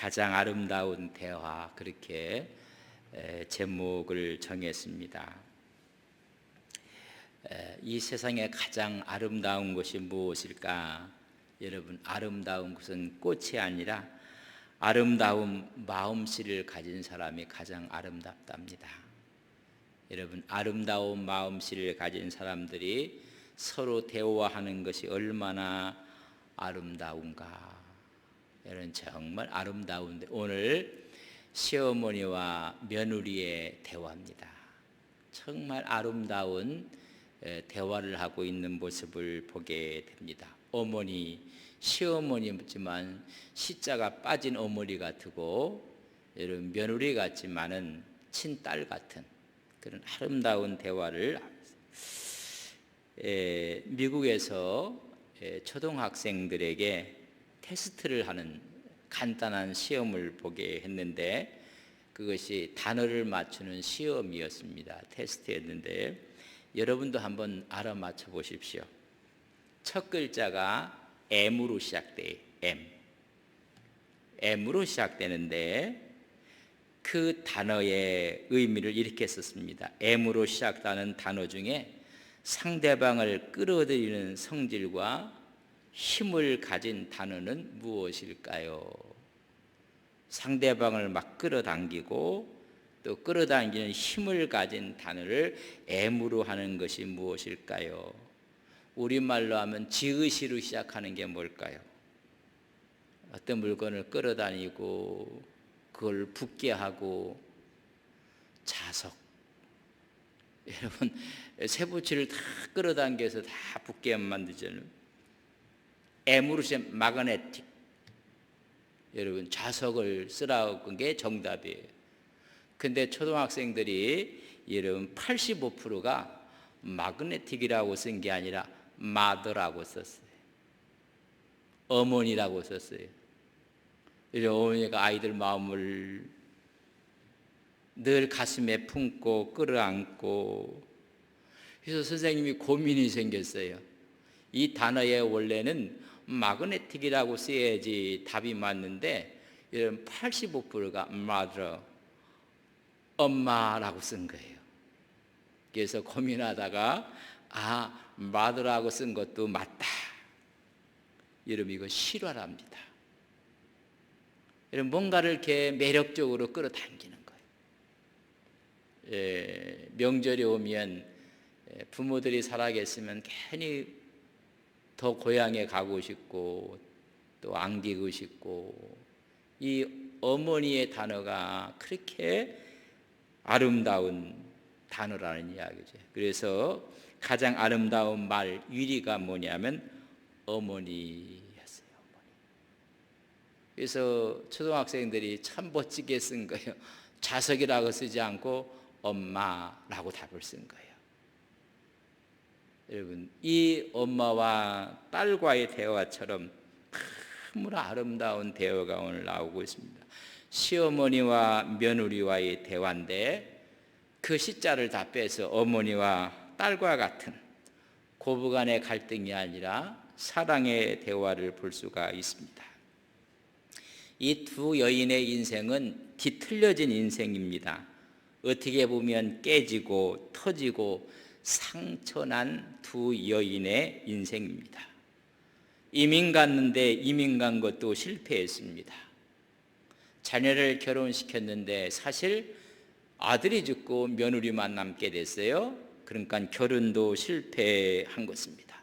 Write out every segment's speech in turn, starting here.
가장 아름다운 대화, 그렇게 제목을 정했습니다. 이 세상에 가장 아름다운 것이 무엇일까? 여러분, 아름다운 것은 꽃이 아니라 아름다운 마음씨를 가진 사람이 가장 아름답답니다. 여러분, 아름다운 마음씨를 가진 사람들이 서로 대화하는 것이 얼마나 아름다운가. 여러분, 정말 아름다운데, 오늘 시어머니와 며느리의 대화입니다. 정말 아름다운 대화를 하고 있는 모습을 보게 됩니다. 어머니, 시어머니지만 시자가 빠진 어머니 같고, 여러분, 며느리 같지만은 친딸 같은 그런 아름다운 대화를 미국에서 초등학생들에게 테스트를 하는 간단한 시험을 보게 했는데, 그것이 단어를 맞추는 시험이었습니다. 테스트였는데 여러분도 한번 알아맞혀 보십시오. 첫 글자가 M으로 시작돼요. M으로 시작되는데 그 단어의 의미를 이렇게 썼습니다. M으로 시작하는 단어 중에 상대방을 끌어들이는 성질과 힘을 가진 단어는 무엇일까요? 상대방을 막 끌어당기고 또 끌어당기는 힘을 가진 단어를 M으로 하는 것이 무엇일까요? 우리말로 하면 지읒이로 시작하는 게 뭘까요? 어떤 물건을 끌어다니고 그걸 붙게 하고, 자석. 여러분, 쇠붙이를 다 끌어당겨서 다 붙게 만들잖아요. M으로 시작, 마그네틱. 여러분, 자석을 쓰라고 한 게 정답이에요. 근데 초등학생들이 여러분 85%가 마그네틱이라고 쓴 게 아니라 마더라고 썼어요. 어머니라고 썼어요. 어머니가 아이들 마음을 늘 가슴에 품고 끌어안고, 그래서 선생님이 고민이 생겼어요. 이 단어의 원래는 마그네틱이라고 써야지 답이 맞는데 85%가 mother, 엄마라고 쓴 거예요. 그래서 고민하다가 mother라고 쓴 것도 맞다. 여러분, 이거 실화랍니다. 여러분, 뭔가를 이렇게 매력적으로 끌어당기는 거예요. 명절이 오면 부모들이 살아계시면 괜히 더 고향에 가고 싶고 또 안기고 싶고, 이 어머니의 단어가 그렇게 아름다운 단어라는 이야기죠. 그래서 가장 아름다운 말 1위가 뭐냐면 어머니였어요. 어머니. 그래서 초등학생들이 참 멋지게 쓴 거예요. 자석이라고 쓰지 않고 엄마라고 답을 쓴 거예요. 여러분, 이 엄마와 딸과의 대화처럼 너무나 아름다운 대화가 오늘 나오고 있습니다. 시어머니와 며느리와의 대화인데, 그 시자를 다 빼서 어머니와 딸과 같은 고부간의 갈등이 아니라 사랑의 대화를 볼 수가 있습니다. 이 두 여인의 인생은 뒤틀려진 인생입니다. 어떻게 보면 깨지고 터지고 상처난 두 여인의 인생입니다. 이민 갔는데 이민 간 것도 실패했습니다. 자녀를 결혼시켰는데 사실 아들이 죽고 며느리만 남게 됐어요. 그러니까 결혼도 실패한 것입니다.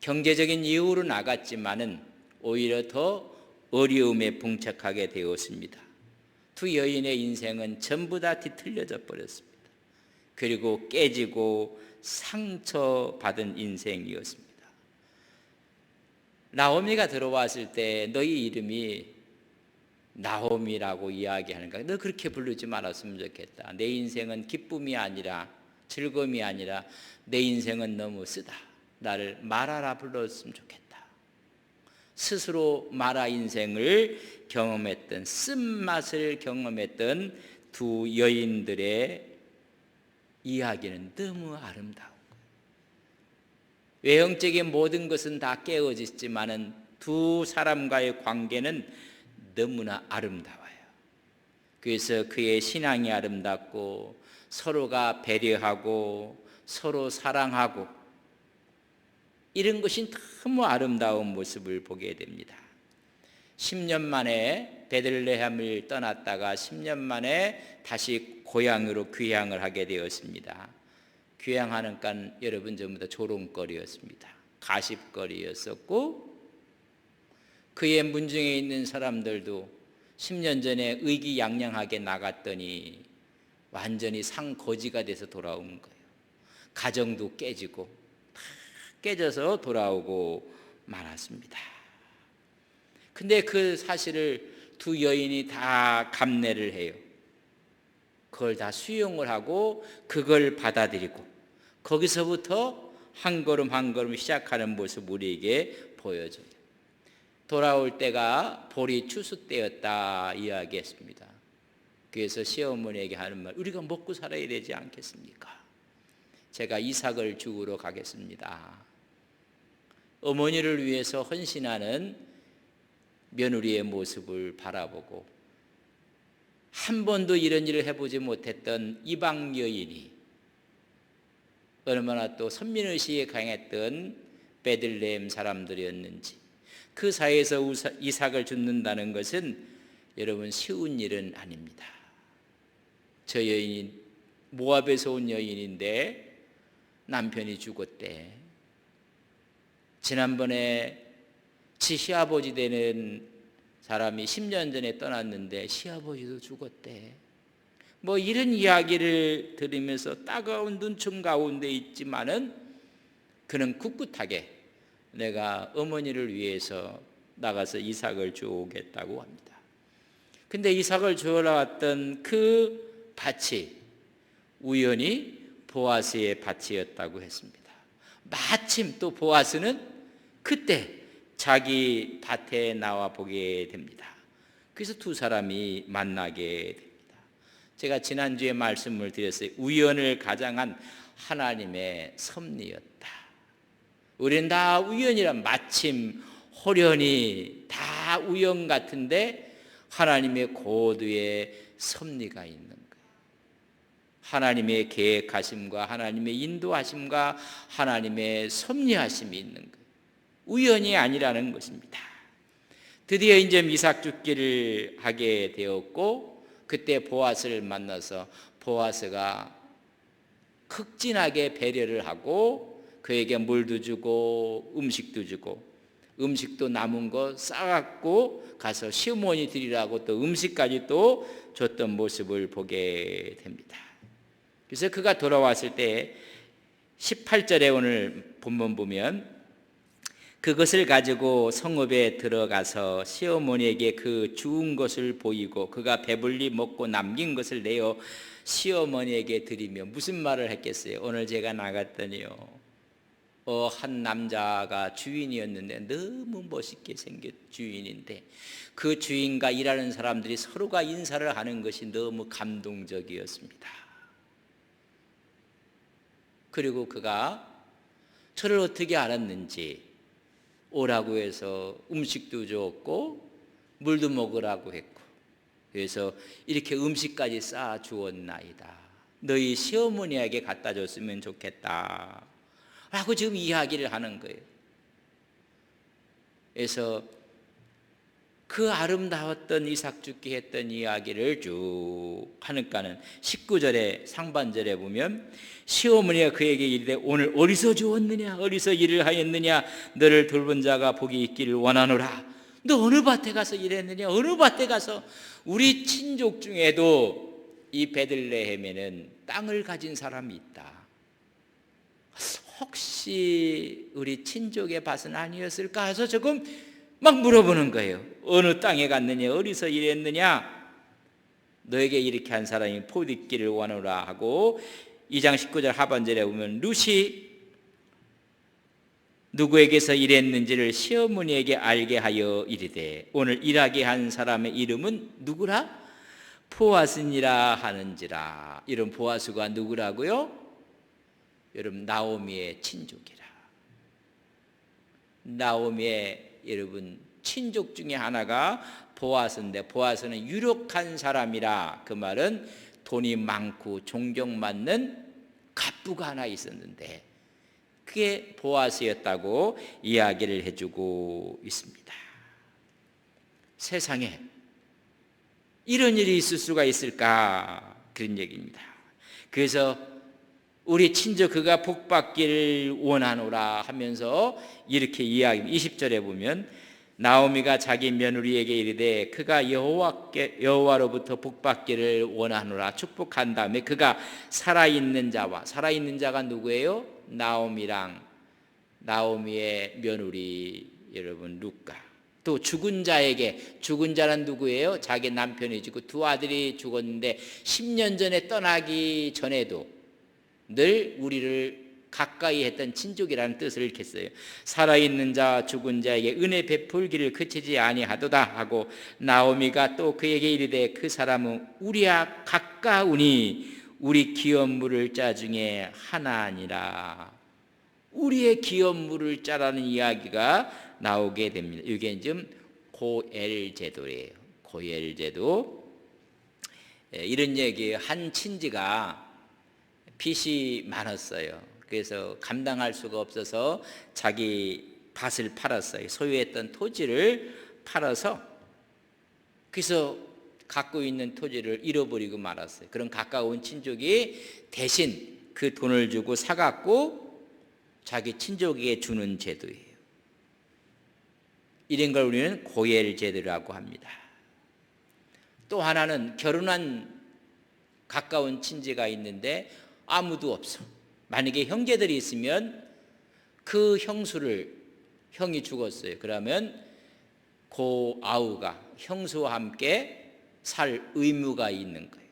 경제적인 이유로 나갔지만은 오히려 더 어려움에 봉착하게 되었습니다. 두 여인의 인생은 전부 다 뒤틀려져 버렸습니다. 그리고 깨지고 상처받은 인생이었습니다. 나오미가 들어왔을 때 너희 이름이 나오미라고 이야기하는가? 너 그렇게 부르지 말았으면 좋겠다. 내 인생은 기쁨이 아니라 즐거움이 아니라 내 인생은 너무 쓰다. 나를 마라라 불렀으면 좋겠다. 스스로 마라 인생을 경험했던, 쓴맛을 경험했던 두 여인들의 이야기는 너무 아름다운 거예요. 외형적인 모든 것은 다 깨어졌지만은 두 사람과의 관계는 너무나 아름다워요. 그래서 그의 신앙이 아름답고 서로가 배려하고 서로 사랑하고 이런 것이 너무 아름다운 모습을 보게 됩니다. 10년 만에 베들레헴을 떠났다가 10년 만에 다시 고향으로 귀향을 하게 되었습니다. 귀향하는 간 여러분 전부 다 조롱거리였습니다. 가십거리였었고 그의 문중에 있는 사람들도 10년 전에 의기양양하게 나갔더니 완전히 상거지가 돼서 돌아온 거예요. 가정도 깨지고 다 깨져서 돌아오고 말았습니다. 근데 그 사실을 두 여인이 다 감내를 해요. 그걸 다 수용을 하고 그걸 받아들이고 거기서부터 한 걸음 한 걸음 시작하는 모습 우리에게 보여줘요. 돌아올 때가 보리 추수 때였다 이야기했습니다. 그래서 시어머니에게 하는 말, 우리가 먹고 살아야 되지 않겠습니까? 제가 이삭을 주우러 가겠습니다. 어머니를 위해서 헌신하는 며느리의 모습을 바라보고 한 번도 이런 일을 해보지 못했던 이방 여인이 얼마나 또 선민의식에 강했던 베들레헴 사람들이었는지, 그 사이에서 이삭을 줍는다는 것은 여러분 쉬운 일은 아닙니다. 저 여인이 모압에서 온 여인인데 남편이 죽었대. 지난번에 지 시아버지 되는 사람이 10년 전에 떠났는데 시아버지도 죽었대. 뭐 이런 이야기를 들으면서 따가운 눈총 가운데 있지만은 그는 꿋꿋하게 내가 어머니를 위해서 나가서 이삭을 주오겠다고 합니다. 근데 이삭을 주우러 왔던 그 밭이 우연히 보아스의 밭이었다고 했습니다. 마침 또 보아스는 그때 자기 밭에 나와 보게 됩니다. 그래서 두 사람이 만나게 됩니다. 제가 지난주에 말씀을 드렸어요. 우연을 가장한 하나님의 섭리였다. 우리는 다 우연이란, 마침 호련히 다 우연 같은데 하나님의 고도의 섭리가 있는 거예요. 하나님의 계획하심과 하나님의 인도하심과 하나님의 섭리하심이 있는 거예요. 우연이 아니라는 것입니다. 드디어 이제 이삭 죽기를 하게 되었고, 그때 보아스를 만나서 보아스가 극진하게 배려를 하고 그에게 물도 주고 음식도 주고, 음식도 남은 거 싸갖고 가서 시어머니 드리라고 또 음식까지 또 줬던 모습을 보게 됩니다. 그래서 그가 돌아왔을 때 18절에 오늘 본문 보면 그것을 가지고 성읍에 들어가서 시어머니에게 그 주운 것을 보이고 그가 배불리 먹고 남긴 것을 내어 시어머니에게 드리며 무슨 말을 했겠어요? 오늘 제가 나갔더니요, 한 남자가 주인이었는데 너무 멋있게 생긴 주인인데 그 주인과 일하는 사람들이 서로가 인사를 하는 것이 너무 감동적이었습니다. 그리고 그가 저를 어떻게 알았는지 오라고 해서 음식도 줬고 물도 먹으라고 했고, 그래서 이렇게 음식까지 쌓아 주었나이다. 너희 시어머니에게 갖다 줬으면 좋겠다 라고 지금 이야기를 하는 거예요. 그래서 그 아름다웠던 이삭 죽기 했던 이야기를 쭉 하니까는 19절에 상반절에 보면 시어머니가 그에게 이르되 오늘 어디서 주었느냐, 어디서 일을 하였느냐, 너를 돌본 자가 복이 있기를 원하노라. 너 어느 밭에 가서 일했느냐, 어느 밭에 가서. 우리 친족 중에도 이 베들레헴에는 땅을 가진 사람이 있다. 혹시 우리 친족의 밭은 아니었을까 해서 조금 막 물어보는 거예요. 어느 땅에 갔느냐, 어디서 일했느냐, 너에게 이렇게 한 사람이 복 있기를 원하노라 하고, 2장 19절 하반절에 보면 룻이 누구에게서 일했는지를 시어머니에게 알게 하여 이르되 오늘 일하게 한 사람의 이름은 누구라? 보아스니라 하는지라. 이런 보아스가 누구라고요? 여러분, 나오미의 친족이라. 나오미의 여러분 친족 중에 하나가 보아스인데 보아스는 유력한 사람이라 그 말은 돈이 많고 존경받는 갑부가 하나 있었는데 그게 보아스였다고 이야기를 해주고 있습니다. 세상에 이런 일이 있을 수가 있을까 그런 얘기입니다. 그래서 우리 친정 그가 복받기를 원하노라 하면서 이렇게 이야기 20절에 보면 나오미가 자기 며느리에게 이르되 그가 여호와로부터 복받기를 원하노라 축복한 다음에 그가 살아있는 자가 누구예요? 나오미랑 나오미의 며느리 여러분 룻가 또 죽은 자는 누구예요? 자기 남편이 죽고 두 아들이 죽었는데 10년 전에 떠나기 전에도 늘 우리를 가까이 했던 친족이라는 뜻을 읽겠어요. 살아있는 자 죽은 자에게 은혜 베풀기를 그치지 아니하도다 하고 나오미가 또 그에게 이르되 그 사람은 우리와 가까우니 우리 기업물을 짜 중에 하나니라. 우리의 기업물을 짜라는 이야기가 나오게 됩니다. 이게 지금 고엘 제도예요. 고엘 제도. 이런 얘기예요. 한 친지가 빚이 많았어요. 그래서 감당할 수가 없어서 자기 밭을 팔았어요. 소유했던 토지를 팔아서 그래서 갖고 있는 토지를 잃어버리고 말았어요. 그런 가까운 친족이 대신 그 돈을 주고 사갖고 자기 친족에게 주는 제도예요. 이런 걸 우리는 고엘 제도라고 합니다. 또 하나는 결혼한 가까운 친지가 있는데 아무도 없어. 만약에 형제들이 있으면 그 형이 죽었어요. 그러면 그 아우가 형수와 함께 살 의무가 있는 거예요.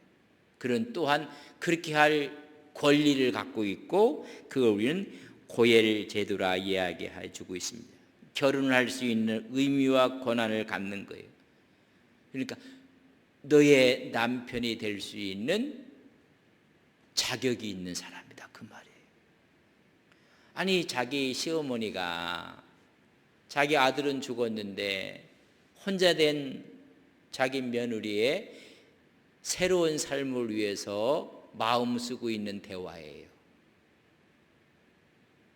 그런 또한 그렇게 할 권리를 갖고 있고 그걸 우리는 고엘 제도라 이야기해 주고 있습니다. 결혼을 할 수 있는 의미와 권한을 갖는 거예요. 그러니까 너의 남편이 될 수 있는 자격이 있는 사람이다 그 말이에요. 아니 자기 시어머니가 자기 아들은 죽었는데 혼자 된 자기 며느리의 새로운 삶을 위해서 마음 쓰고 있는 대화예요.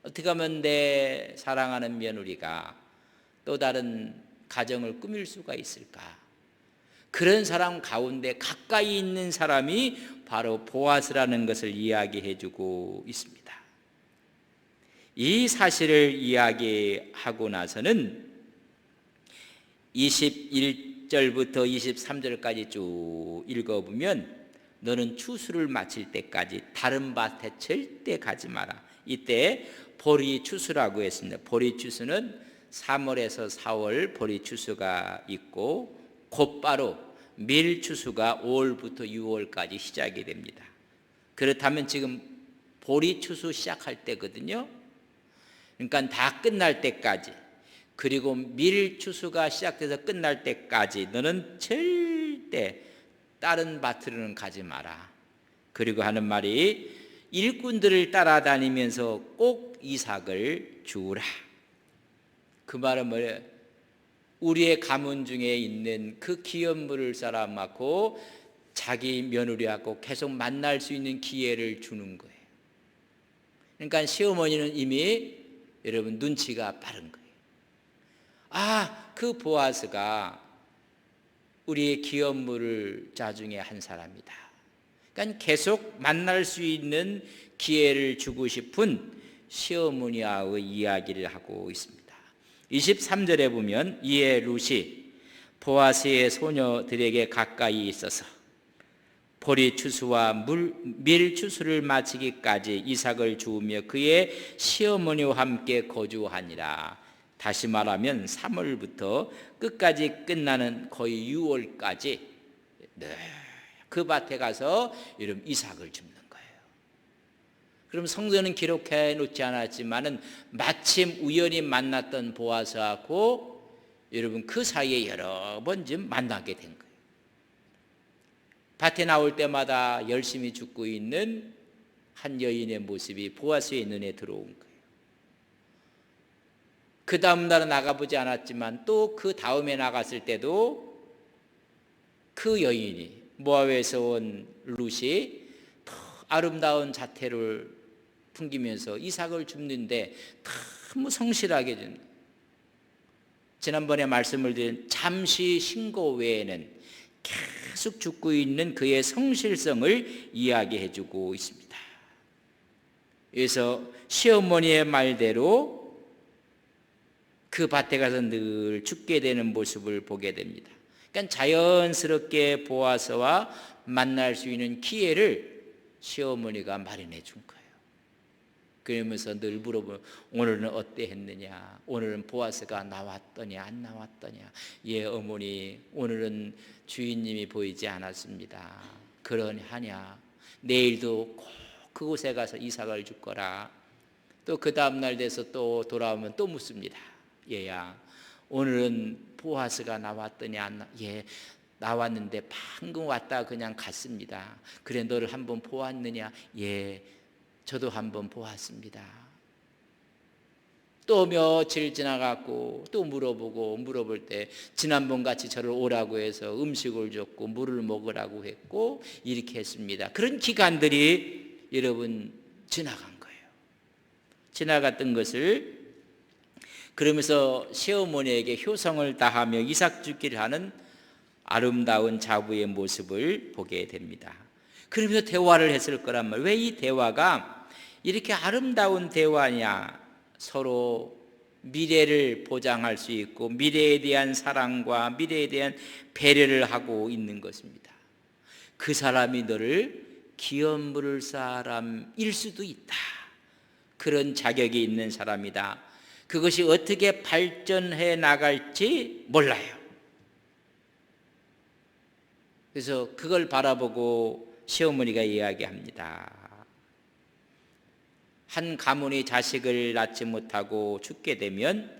어떻게 하면 내 사랑하는 며느리가 또 다른 가정을 꾸밀 수가 있을까? 그런 사람 가운데 가까이 있는 사람이 바로 보아스라는 것을 이야기해 주고 있습니다. 이 사실을 이야기하고 나서는 21절부터 23절까지 쭉 읽어보면 너는 추수를 마칠 때까지 다른 밭에 절대 가지 마라. 이때 보리 추수라고 했습니다. 보리 추수는 3월에서 4월 보리 추수가 있고 곧바로 밀 추수가 5월부터 6월까지 시작이 됩니다. 그렇다면 지금 보리 추수 시작할 때거든요. 그러니까 다 끝날 때까지 그리고 밀 추수가 시작돼서 끝날 때까지 너는 절대 다른 밭으로는 가지 마라. 그리고 하는 말이 일꾼들을 따라다니면서 꼭 이삭을 주우라. 그 말은 뭐예요? 우리의 가문 중에 있는 그 기업물을 쌓아놓고 자기 며느리하고 계속 만날 수 있는 기회를 주는 거예요. 그러니까 시어머니는 이미 여러분 눈치가 빠른 거예요. 아, 그 보아스가 우리의 기업물을 짜 중에 한 사람이다. 그러니까 계속 만날 수 있는 기회를 주고 싶은 시어머니와의 이야기를 하고 있습니다. 23절에 보면 이에 룻이 보아스의 소녀들에게 가까이 있어서 보리 추수와 밀 추수를 마치기까지 이삭을 주우며 그의 시어머니와 함께 거주하니라. 다시 말하면 3월부터 끝까지 끝나는 거의 6월까지 그 밭에 가서 이런 이삭을 줍는 거예요. 그럼 성경은 기록해 놓지 않았지만은 마침 우연히 만났던 보아스하고 여러분 그 사이에 여러 번 좀 만나게 된 거예요. 밭에 나올 때마다 열심히 죽고 있는 한 여인의 모습이 보아스의 눈에 들어온 거예요. 그 다음 날은 나가보지 않았지만 또 그 다음에 나갔을 때도 그 여인이 모압에서 온 룻이 더 아름다운 자태를 풍기면서 이삭을 줍는데 너무 성실하게 줍니다. 지난번에 말씀을 드린 잠시 신고 외에는 계속 죽고 있는 그의 성실성을 이야기해 주고 있습니다. 그래서 시어머니의 말대로 그 밭에 가서 늘 죽게 되는 모습을 보게 됩니다. 그러니까 자연스럽게 보아서와 만날 수 있는 기회를 시어머니가 마련해 준 거예요. 그러면서 늘 물어보면 오늘은 어때 했느냐, 오늘은 보아스가 나왔더냐 안 나왔더냐, 예 어머니 오늘은 주인님이 보이지 않았습니다. 그러하냐, 내일도 꼭 그곳에 가서 이삭을 줄 거라. 또 그 다음날 돼서 또 돌아오면 또 묻습니다. 얘야 오늘은 보아스가 나왔더냐 안 나? 예 나왔는데 방금 왔다 그냥 갔습니다. 그래 너를 한번 보았느냐? 예 저도 한번 보았습니다. 또 며칠 지나갔고 또 물어볼 때 지난번 같이 저를 오라고 해서 음식을 줬고 물을 먹으라고 했고 이렇게 했습니다. 그런 기간들이 여러분 지나간 거예요. 지나갔던 것을 그러면서 시어머니에게 효성을 다하며 이삭 죽기를 하는 아름다운 자부의 모습을 보게 됩니다. 그러면서 대화를 했을 거란 말이에요. 왜 이 대화가 이렇게 아름다운 대화냐? 서로 미래를 보장할 수 있고 미래에 대한 사랑과 미래에 대한 배려를 하고 있는 것입니다. 그 사람이 너를 기업 물을 사람일 수도 있다. 그런 자격이 있는 사람이다. 그것이 어떻게 발전해 나갈지 몰라요. 그래서 그걸 바라보고 시어머니가 이야기합니다. 한 가문이 자식을 낳지 못하고 죽게 되면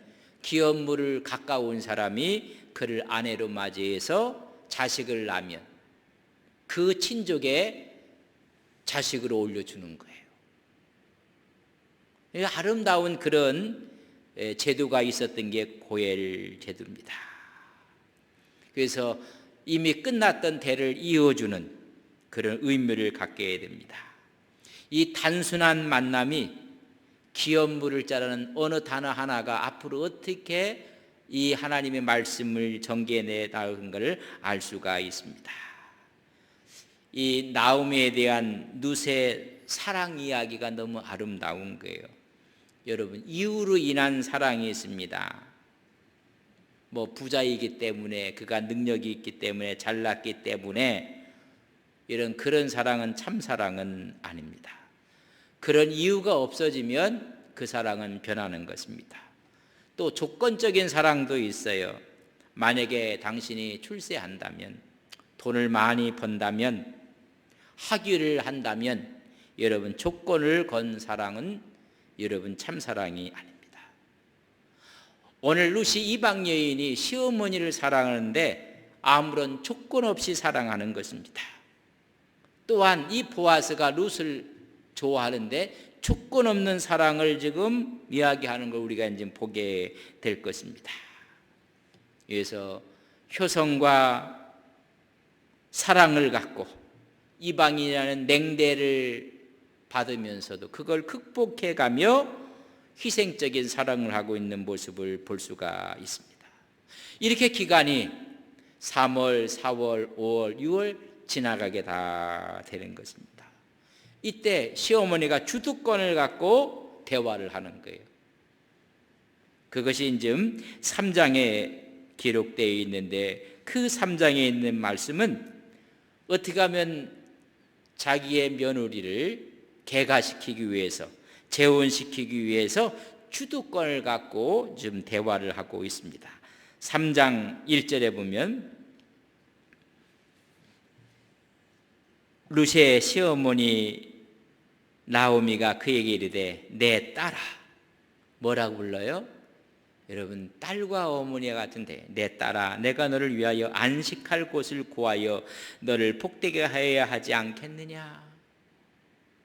기업물을 가까운 사람이 그를 아내로 맞이해서 자식을 낳으면 그 친족에 자식으로 올려주는 거예요. 아름다운 그런 제도가 있었던 게 고엘 제도입니다. 그래서 이미 끝났던 대를 이어주는 그런 의미를 갖게 됩니다. 이 단순한 만남이 기업 물을 자라는 어느 단어 하나가 앞으로 어떻게 이 하나님의 말씀을 전개해 나가는가를 알 수가 있습니다. 이 나오미에 대한 룻의 사랑 이야기가 너무 아름다운 거예요. 여러분 이유로 인한 사랑이 있습니다. 뭐 부자이기 때문에 그가 능력이 있기 때문에 잘났기 때문에 이런 그런 사랑은 참 사랑은 아닙니다. 그런 이유가 없어지면 그 사랑은 변하는 것입니다. 또 조건적인 사랑도 있어요. 만약에 당신이 출세한다면 돈을 많이 번다면 학위를 한다면 여러분 조건을 건 사랑은 여러분 참 사랑이 아닙니다. 오늘 룻이 이방 여인이 시어머니를 사랑하는데 아무런 조건 없이 사랑하는 것입니다. 또한 이 보아스가 룻을 좋아하는데 조건 없는 사랑을 지금 이야기하는 걸 우리가 이제 보게 될 것입니다. 그래서 효성과 사랑을 갖고 이방인이라는 냉대를 받으면서도 그걸 극복해 가며 희생적인 사랑을 하고 있는 모습을 볼 수가 있습니다. 이렇게 기간이 3월, 4월, 5월, 6월 지나가게 다 되는 것입니다. 이때 시어머니가 주도권을 갖고 대화를 하는 거예요. 그것이 이제 3장에 기록되어 있는데 그 3장에 있는 말씀은 어떻게 하면 자기의 며느리를 개가시키기 위해서 재혼시키기 위해서 주도권을 갖고 좀 대화를 하고 있습니다. 3장 1절에 보면 룻의 시어머니 나오미가 그에게 이르되 내 딸아. 뭐라고 불러요? 여러분 딸과 어머니 같은데 내 딸아 내가 너를 위하여 안식할 곳을 구하여 너를 복되게 하여야 하지 않겠느냐.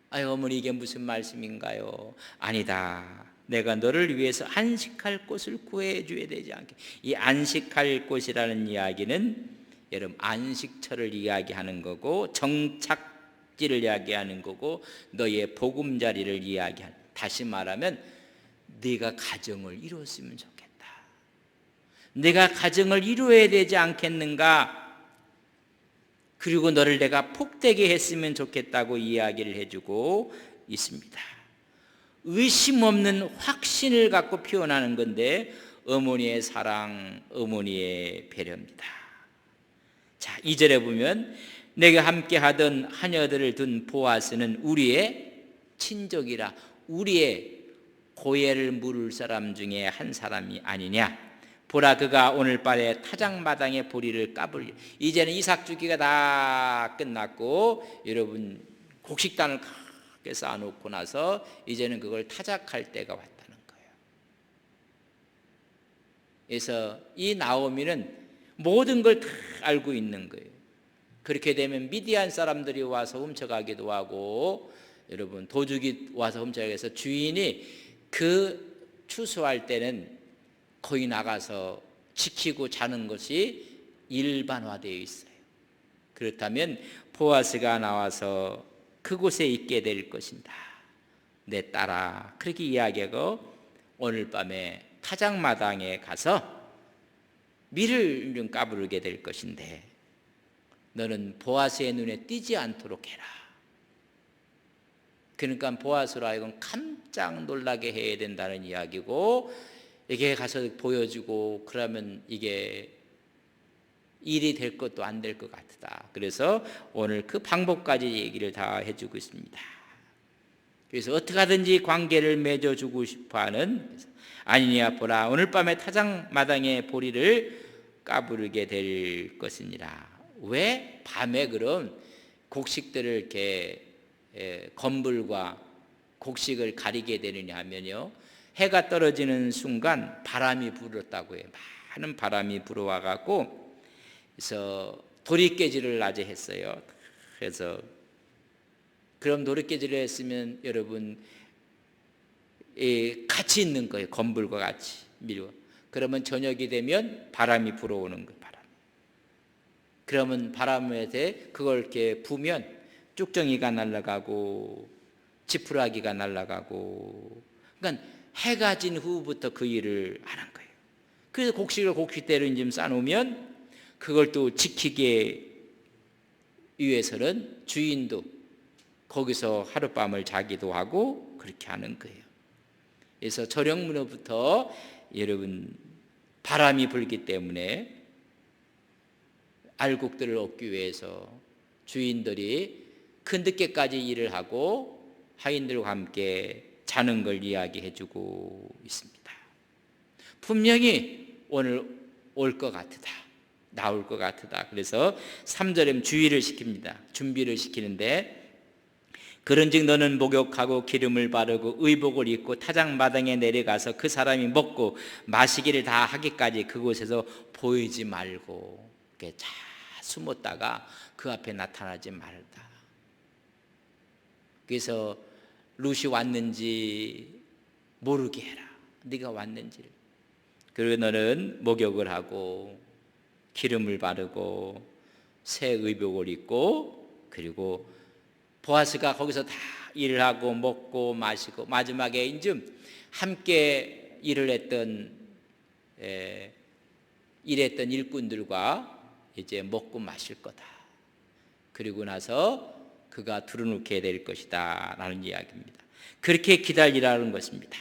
아유 어머니 이게 무슨 말씀인가요? 아니다. 내가 너를 위해서 안식할 곳을 구해 줘야 되지 않겠. 이 안식할 곳이라는 이야기는 여러분 안식처를 이야기하는 거고 정착지를 이야기하는 거고 너의 보금자리를 이야기하는, 다시 말하면 네가 가정을 이루었으면 좋겠다. 내가 가정을 이루어야 되지 않겠는가? 그리고 너를 내가 복되게 했으면 좋겠다고 이야기를 해주고 있습니다. 의심 없는 확신을 갖고 표현하는 건데 어머니의 사랑, 어머니의 배려입니다. 자, 2절에 보면 내가 함께 하던 하녀들을 둔 보아스는 우리의 친족이라, 우리의 고애를 물을 사람 중에 한 사람이 아니냐. 보라, 그가 오늘 밤에 타작마당에 보리를 까불. 이제는 이삭 주기가 다 끝났고 여러분 곡식단을 크게 쌓아놓고 나서 이제는 그걸 타작할 때가 왔다는 거예요. 그래서 이 나오미는 모든 걸 다 알고 있는 거예요. 그렇게 되면 미디안 사람들이 와서 훔쳐가기도 하고 여러분 도둑이 와서 훔쳐가게 해서 주인이 그 추수할 때는 거기 나가서 지키고 자는 것이 일반화되어 있어요. 그렇다면 보아스가 나와서 그곳에 있게 될 것이다. 내 딸아, 그렇게 이야기하고 오늘 밤에 타작마당에 가서 밀을 좀 까부르게 될 것인데 너는 보아스의 눈에 띄지 않도록 해라. 그러니까 보아스로 하여금 깜짝 놀라게 해야 된다는 이야기고, 이게 가서 보여주고 그러면 이게 일이 될 것도 안 될 것 같다. 그래서 오늘 그 방법까지 얘기를 다 해주고 있습니다. 그래서 어떻게 하든지 관계를 맺어주고 싶어하는, 아니냐 보라 오늘 밤에 타작마당에 보리를 까부르게 될 것이니라. 왜 밤에 그럼 곡식들을 이렇게 건불과 곡식을 가리게 되느냐 하면요, 해가 떨어지는 순간 바람이 불었다고 해요. 많은 바람이 불어와 갖고 그래서 도리깨질을 낮에 했어요. 그래서 그럼 도리깨질을 했으면 여러분 같이 있는 거예요. 건불과 같이 밀고. 그러면 저녁이 되면 바람이 불어오는 거예요. 바람. 그러면 바람에 대해 그걸 이렇게 부면 쭉정이가 날아가고 지푸라기가 날아가고. 그러니까 해가 진 후부터 그 일을 하는 거예요. 그래서 곡식을 곡식대로 좀 싸놓으면 그걸 또 지키기 위해서는 주인도 거기서 하룻밤을 자기도 하고 그렇게 하는 거예요. 그래서 저녁무렵부터 여러분 바람이 불기 때문에 알곡들을 얻기 위해서 주인들이 그 늦게까지 일을 하고 하인들과 함께 자는 걸 이야기해주고 있습니다. 분명히 오늘 올 것 같다, 나올 것 같다. 그래서 3절에 주의를 시킵니다. 준비를 시키는데 그런즉 너는 목욕하고 기름을 바르고 의복을 입고 타작마당에 내려가서 그 사람이 먹고 마시기를 다 하기까지 그곳에서 보이지 말고 이렇게 잘 숨었다가 그 앞에 나타나지 말다. 그래서 룻이 왔는지 모르게 해라. 네가 왔는지를. 그리고 너는 목욕을 하고 기름을 바르고 새 의복을 입고, 그리고 보아스가 거기서 다 일을 하고 먹고 마시고 마지막에 이제 함께 일했던 일꾼들과 이제 먹고 마실 거다. 그리고 나서 그가 두루누게 될 것이다 라는 이야기입니다. 그렇게 기다리라는 것입니다.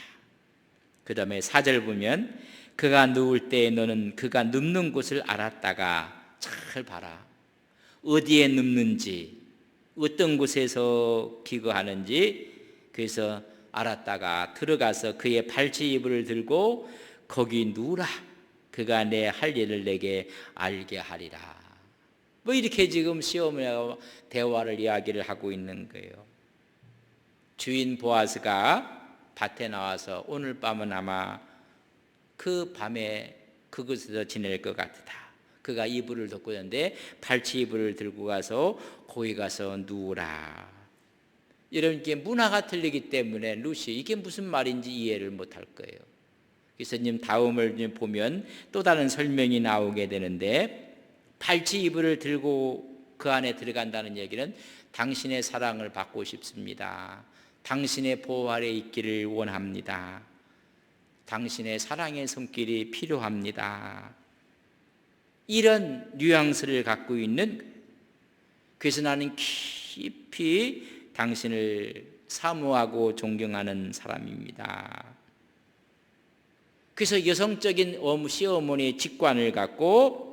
그 다음에 4절 보면 그가 누울 때 너는 그가 눕는 곳을 알았다가, 잘 봐라, 어디에 눕는지 어떤 곳에서 기거하는지 그래서 알았다가 들어가서 그의 발치이불을 들고 거기 누우라. 그가 내 할 일을 내게 알게 하리라. 뭐 이렇게 지금 시어머니와 대화를 이야기를 하고 있는 거예요. 주인 보아스가 밭에 나와서 오늘 밤은 아마 그 밤에 그곳에서 지낼 것 같다. 그가 이불을 덮고 있는데 발치 이불을 들고 가서 거기 가서 누우라. 이런 게 문화가 틀리기 때문에 루시 이게 무슨 말인지 이해를 못할 거예요. 그래서 다음을 보면 또 다른 설명이 나오게 되는데 발치 이불을 들고 그 안에 들어간다는 얘기는 당신의 사랑을 받고 싶습니다. 당신의 보호 아래 있기를 원합니다. 당신의 사랑의 손길이 필요합니다. 이런 뉘앙스를 갖고 있는, 그래서 나는 깊이 당신을 사모하고 존경하는 사람입니다. 그래서 여성적인 시어머니의 직관을 갖고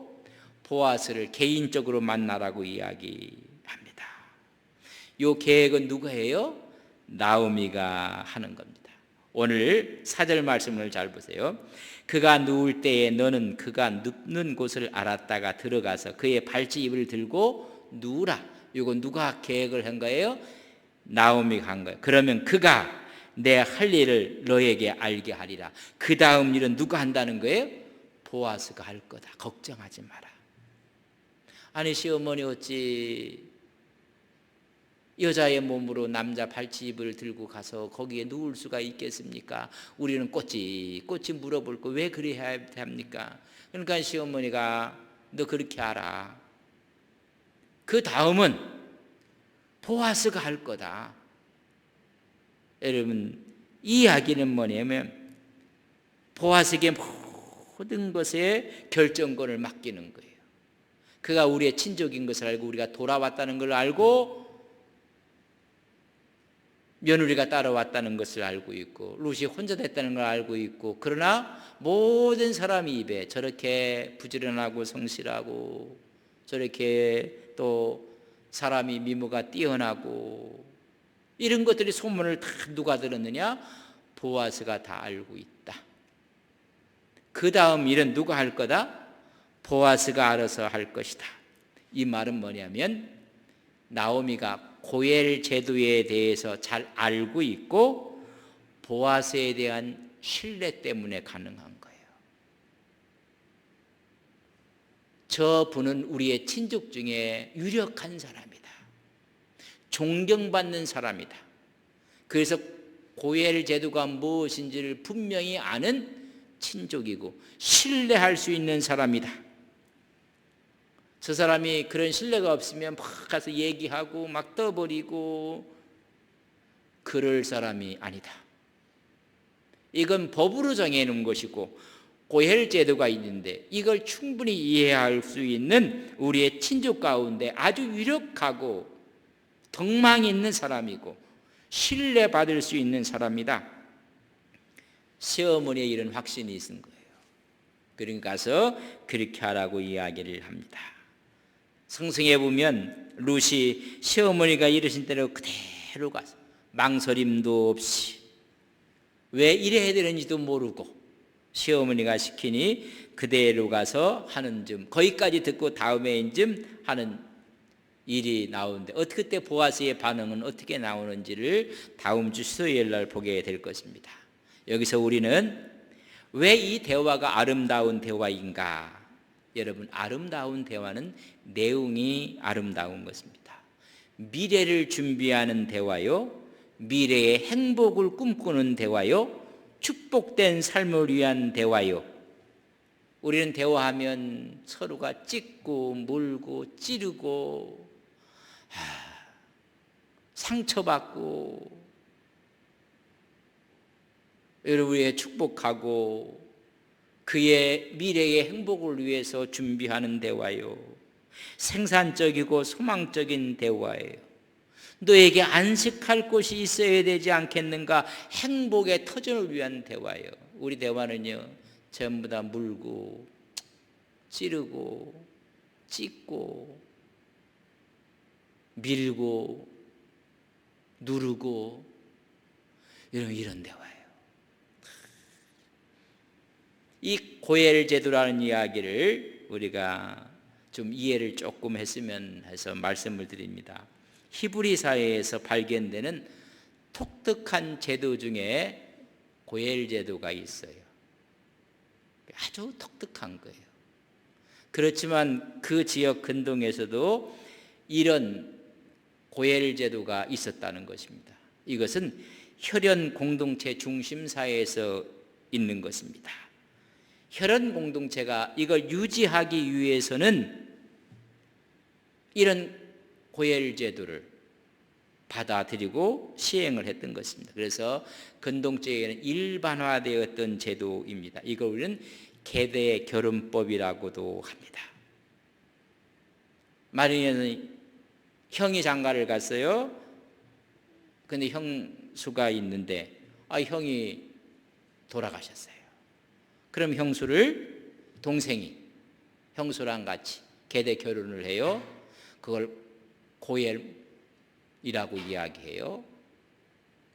보아스를 개인적으로 만나라고 이야기합니다. 이 계획은 누가 해요? 나오미가 하는 겁니다. 오늘 4절 말씀을 잘 보세요. 그가 누울 때에 너는 그가 눕는 곳을 알았다가 들어가서 그의 발치입을 들고 누우라. 이건 누가 계획을 한 거예요? 나오미가 한 거예요. 그러면 그가 내 할 일을 너에게 알게 하리라. 그 다음 일은 누가 한다는 거예요? 보아스가 할 거다. 걱정하지 마라. 아니 시어머니 어찌 여자의 몸으로 남자 발치입을 들고 가서 거기에 누울 수가 있겠습니까? 우리는 꼬치 물어볼 거 왜 그래야 합니까? 그러니까 시어머니가 너 그렇게 하라. 그 다음은 보아스가 할 거다. 여러분, 이 이야기는 뭐냐면 보아스에게 모든 것에 결정권을 맡기는 거예요. 그가 우리의 친족인 것을 알고 우리가 돌아왔다는 걸 알고 며느리가 따라왔다는 것을 알고 있고 룻이 혼자 됐다는 걸 알고 있고, 그러나 모든 사람이 입에 저렇게 부지런하고 성실하고 저렇게 또 사람이 미모가 뛰어나고 이런 것들이 소문을 다 누가 들었느냐? 보아스가 다 알고 있다. 그 다음 일은 누가 할 거다? 보아스가 알아서 할 것이다. 이 말은 뭐냐면 나오미가 고엘 제도에 대해서 잘 알고 있고 보아스에 대한 신뢰 때문에 가능한 거예요. 저 분은 우리의 친족 중에 유력한 사람이다. 존경받는 사람이다. 그래서 고엘 제도가 무엇인지를 분명히 아는 친족이고 신뢰할 수 있는 사람이다. 저 사람이 그런 신뢰가 없으면 막 가서 얘기하고 막 떠버리고 그럴 사람이 아니다. 이건 법으로 정해놓은 것이고 고엘 제도가 있는데 이걸 충분히 이해할 수 있는 우리의 친족 가운데 아주 유력하고 덕망이 있는 사람이고 신뢰받을 수 있는 사람이다. 시어머니의 이런 확신이 있은 거예요. 그러니까 가서 그렇게 하라고 이야기를 합니다. 성경에 보면 룻이 시어머니가 이르신 대로 그대로 가서 망설임도 없이 왜 이래야 되는지도 모르고 시어머니가 시키니 그대로 가서 하는 점, 거기까지 듣고 다음에 좀 하는 일이 나오는데 그때 보아스의 반응은 어떻게 나오는지를 다음 주 수요일 날 보게 될 것입니다. 여기서 우리는 왜 이 대화가 아름다운 대화인가? 여러분, 아름다운 대화는 내용이 아름다운 것입니다. 미래를 준비하는 대화요, 미래의 행복을 꿈꾸는 대화요, 축복된 삶을 위한 대화요. 우리는 대화하면 서로가 찢고 물고 찌르고 상처받고 우리의 축복하고 그의 미래의 행복을 위해서 준비하는 대화요, 생산적이고 소망적인 대화예요. 너에게 안식할 곳이 있어야 되지 않겠는가? 행복의 터전을 위한 대화예요. 우리 대화는요 전부 다 물고 찌르고 찢고 밀고 누르고 이런 대화예요. 이 고엘 제도라는 이야기를 우리가 좀 이해를 조금 했으면 해서 말씀을 드립니다. 히브리 사회에서 발견되는 독특한 제도 중에 고엘 제도가 있어요. 아주 독특한 거예요. 그렇지만 그 지역 근동에서도 이런 고엘 제도가 있었다는 것입니다. 이것은 혈연 공동체 중심 사회에서 있는 것입니다. 혈연 공동체가 이걸 유지하기 위해서는 이런 고엘 제도를 받아들이고 시행을 했던 것입니다. 그래서 근동제에는 일반화되었던 제도입니다. 이걸 우리는 계대 결혼법이라고도 합니다. 만약에 형이 장가를 갔어요. 근데 형수가 있는데 형이 돌아가셨어요. 그럼 형수를 동생이 형수랑 같이 계대 결혼을 해요. 그걸 고엘이라고 이야기해요.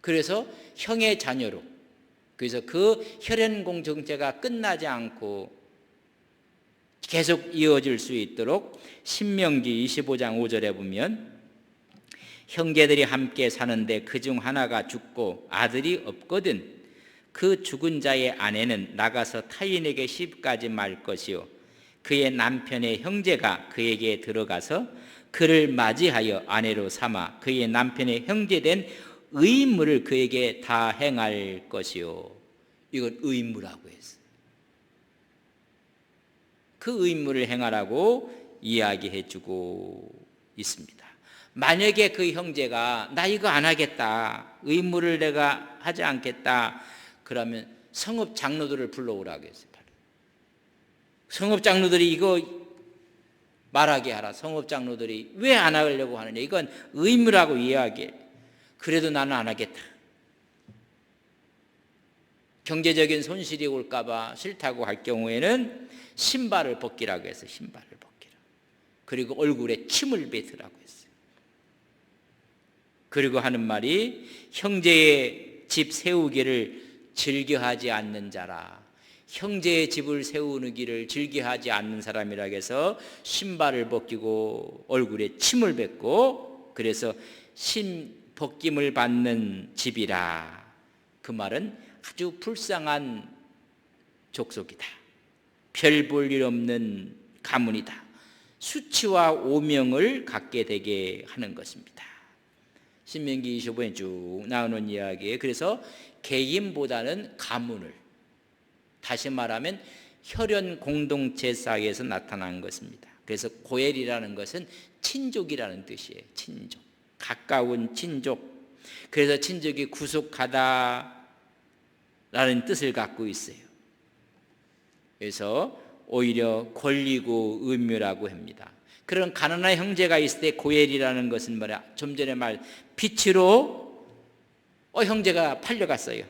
그래서 형의 자녀로, 그래서 그 혈연공정제가 끝나지 않고 계속 이어질 수 있도록 신명기 25장 5절에 보면 형제들이 함께 사는데 그중 하나가 죽고 아들이 없거든 그 죽은 자의 아내는 나가서 타인에게 시집가지 말 것이요 그의 남편의 형제가 그에게 들어가서 그를 맞이하여 아내로 삼아 그의 남편의 형제된 의무를 그에게 다 행할 것이요. 이건 의무라고 했어요. 그 의무를 행하라고 이야기해 주고 있습니다. 만약에 그 형제가 나 이거 안 하겠다, 의무를 내가 하지 않겠다, 그러면 성읍 장로들을 불러오라고 했어요. 성읍 장로들이 이거 말하게 하라. 성읍 장로들이 왜 안 하려고 하느냐, 이건 의무라고 이야기해. 그래도 나는 안 하겠다. 경제적인 손실이 올까봐 싫다고 할 경우에는 신발을 벗기라고 했어요. 신발을 벗기라. 그리고 얼굴에 침을 뱉으라고 했어요. 그리고 하는 말이 형제의 집 세우기를 즐겨하지 않는 자라. 형제의 집을 세우는 길을 즐겨하지 않는 사람이라고 해서 신발을 벗기고 얼굴에 침을 뱉고, 그래서 벗김을 받는 집이라. 그 말은 아주 불쌍한 족속이다. 별 볼 일 없는 가문이다. 수치와 오명을 갖게 되게 하는 것입니다. 신명기 25에 쭉 나오는 이야기에, 그래서 개인보다는 가문을, 다시 말하면 혈연 공동체 사이에서 나타난 것입니다. 그래서 고엘이라는 것은 친족이라는 뜻이에요. 친족, 가까운 친족. 그래서 친족이 구속하다라는 뜻을 갖고 있어요. 그래서 오히려 권리고 의무라고 합니다. 그런 가난한 형제가 있을 때 고엘이라는 것은 뭐냐? 좀 전에 말 빚으로 형제가 팔려갔어요.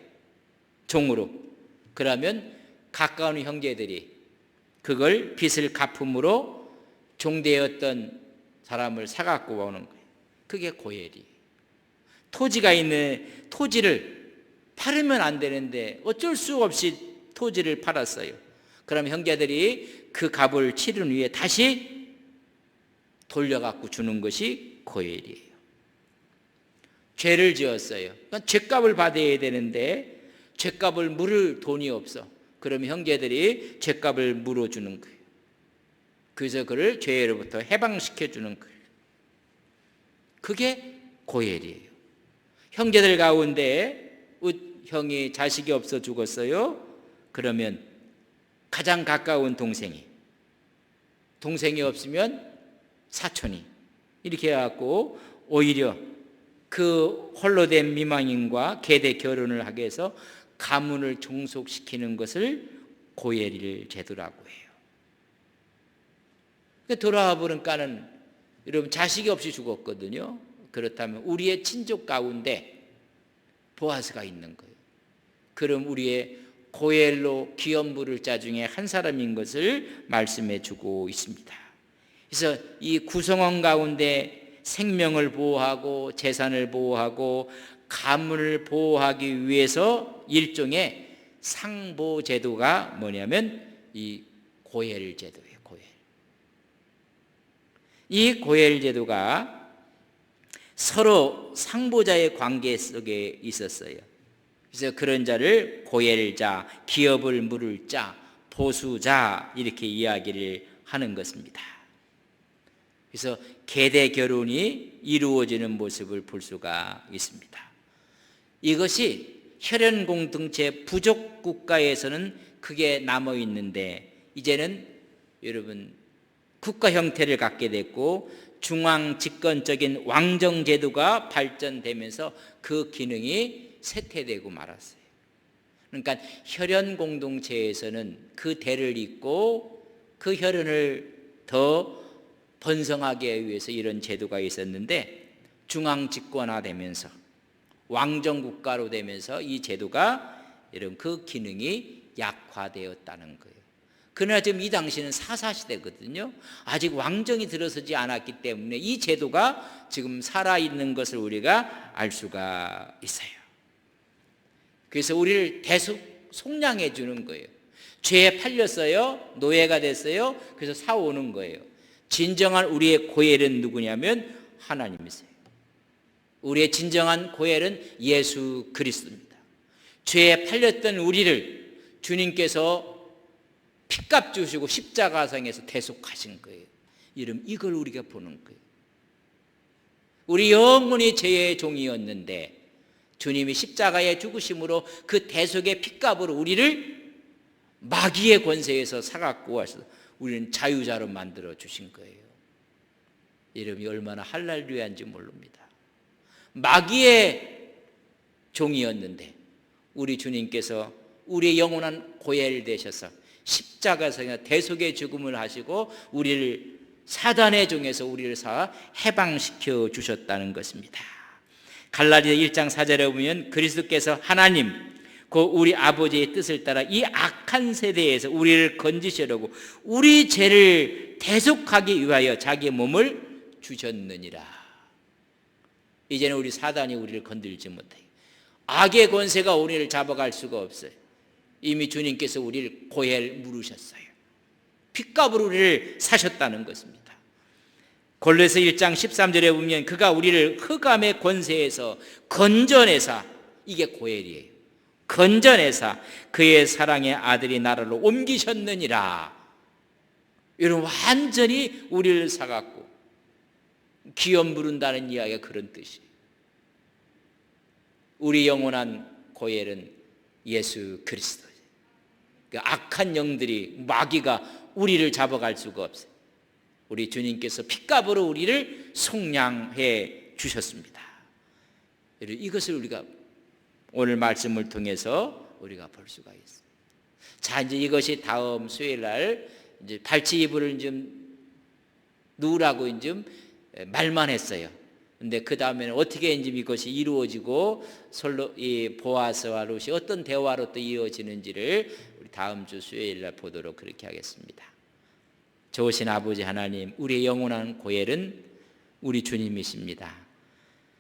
종으로. 그러면 가까운 형제들이 그걸 빚을 갚음으로 종되었던 사람을 사갖고 오는 거예요. 그게 고엘이에요. 토지가 있는 토지를 팔으면 안 되는데 어쩔 수 없이 토지를 팔았어요. 그럼 형제들이 그 값을 치른 후에 다시 돌려갖고 주는 것이 고엘이에요. 죄를 지었어요. 그러니까 죄값을 받아야 되는데 죄값을 물을 돈이 없어. 그러면 형제들이 죄값을 물어주는 거예요. 그래서 그를 죄로부터 해방시켜주는 거예요. 그게 고엘이에요. 형제들 가운데 형이 자식이 없어 죽었어요. 그러면 가장 가까운 동생이 없으면 사촌이 이렇게 해갖고 오히려 그 홀로 된 미망인과 계대 결혼을 하게 해서 가문을 종속시키는 것을 고엘 제도라고 해요. 돌아와 보니까는 여러분 자식이 없이 죽었거든요. 그렇다면 우리의 친족 가운데 보아스가 있는 거예요. 그럼 우리의 고엘로 기업 물을 자 중에 한 사람인 것을 말씀해 주고 있습니다. 그래서 이 구성원 가운데 생명을 보호하고 재산을 보호하고 가문을 보호하기 위해서 일종의 상보 제도가 뭐냐면 이 고엘 제도예요. 고엘. 이 고엘 제도가 서로 상보자의 관계 속에 있었어요. 그래서 그런 자를 고엘자, 기업을 물을 자, 보수자 이렇게 이야기를 하는 것입니다. 그래서 계대 결혼이 이루어지는 모습을 볼 수가 있습니다. 이것이 혈연 공동체 부족 국가에서는 그게 남아 있는데 이제는 여러분 국가 형태를 갖게 됐고 중앙 집권적인 왕정 제도가 발전되면서 그 기능이 쇠퇴되고 말았어요. 그러니까 혈연 공동체에서는 그 대를 잇고 그 혈연을 더 번성하게 하기 위해서 이런 제도가 있었는데 중앙 집권화되면서 왕정 국가로 되면서 이 제도가 이런 그 기능이 약화되었다는 거예요. 그러나 지금 이 당시는 사사시대거든요. 아직 왕정이 들어서지 않았기 때문에 이 제도가 지금 살아있는 것을 우리가 알 수가 있어요. 그래서 우리를 대속 속량해 주는 거예요. 죄에 팔렸어요. 노예가 됐어요. 그래서 사오는 거예요. 진정한 우리의 고엘은 누구냐면 하나님이세요. 우리의 진정한 고엘은 예수 그리스도입니다. 죄에 팔렸던 우리를 주님께서 핏값 주시고 십자가상에서 대속하신 거예요. 이걸 우리가 보는 거예요. 우리 영원히 죄의 종이었는데 주님이 십자가에 죽으심으로 그 대속의 핏값으로 우리를 마귀의 권세에서 사갖고 와서 우리는 자유자로 만들어 주신 거예요. 이름이 얼마나 할렐루야인지 모릅니다. 마귀의 종이었는데 우리 주님께서 우리의 영원한 고엘 되셔서 십자가에서 대속의 죽음을 하시고 우리를 사단의 종에서 우리를 해방시켜 주셨다는 것입니다. 갈라디아 1장 4절에 보면 그리스도께서 하나님 그 우리 아버지의 뜻을 따라 이 악한 세대에서 우리를 건지시려고 우리 죄를 대속하기 위하여 자기 몸을 주셨느니라. 이제는 우리 사단이 우리를 건들지 못해요. 악의 권세가 우리를 잡아갈 수가 없어요. 이미 주님께서 우리를 고엘 물으셨어요. 핏값으로 우리를 사셨다는 것입니다. 골로새 1장 13절에 보면 그가 우리를 흑암의 권세에서 건져내사, 이게 고엘이에요. 건져내사 그의 사랑의 아들이 나라로 옮기셨느니라. 이런 완전히 우리를 사갖고 기업 부른다는 이야기가 그런 뜻이에요. 우리 영원한 고엘은 예수 그리스도예요. 그 악한 영들이 마귀가 우리를 잡아갈 수가 없어요. 우리 주님께서 핏값으로 우리를 속량해 주셨습니다. 이것을 우리가 오늘 말씀을 통해서 우리가 볼 수가 있어요. 자, 이제 이것이 다음 수요일 날 이제 발치 이불을 좀 누우라고 좀 말만 했어요. 근데 그 다음에는 어떻게 이제 이것이 이루어지고 이 보아스와 룻이 어떤 대화로 또 이루어지는지를 우리 다음 주 수요일 날 보도록 그렇게 하겠습니다. 좋으신 아버지 하나님, 우리의 영원한 고엘은 우리 주님이십니다.